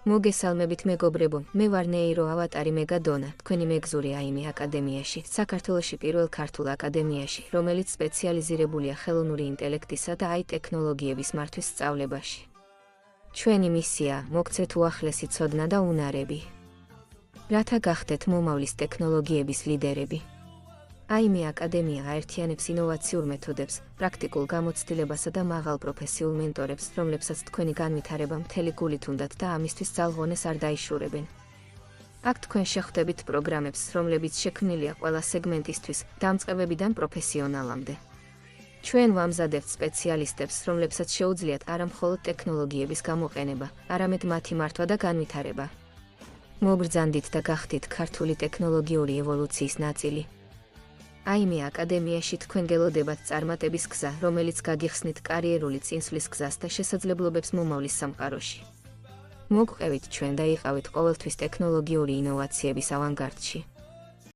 მოგესალმებით მეგობრებო, მე ვარ ნეირო ავატარი მეგადონა, თქვენი მეგზური აიმე აკადემიაში, საქართველოში პირველ ქართულ აკადემიაში, რომელიც სპეციალიზირებულია ხელოვნური ინტელექტისა და AI ტექნოლოგიების მართვის სწავლებაში. ჩვენი მისია, მოგცეთ უახლესი ცოდნა და უნარები, რათა გახდეთ მომავლის ტექნოლოგიების ლიდერები. აიმე აკადემია აერთიანებს ინოვაციურ მეთოდებს, პრაქტიკულ გამოცდილებასა და მაღალ პროფესიულ მენტორებს, რომლებსაც თქვენი განვითარება მთელი გულით უნდათ და ამისთვის ძალღონეს არ დაიშურებენ. აქ თქვენ შეხვდებით პროგრამებს, რომლებიც შექმნილია ყველა სეგმენტისთვის, დამწყებებიდან პროფესიონალამდე. ჩვენ ვამზადებთ სპეციალისტებს, რომლებსაც შეუძლიათ არა მხოლოდ ტექნოლოგიების გამოყენება, არამედ მათი მართვა და განვითარება. მობრძანდით და გახდით ქართული ტექნოლოგიური ევოლუციის ნაწილი. აიმე აკადემიაში თქვენ გელოდებათ წარმატების გზა, რომელიც გაგიხსნით კარიერული წინსვლის გზას და შესაძლებლობებს მომავლის სამყაროში. მოგყევით ჩვენ და იყავით ყოველთვის ტექნოლოგიური ინოვაციების ავანგარდში.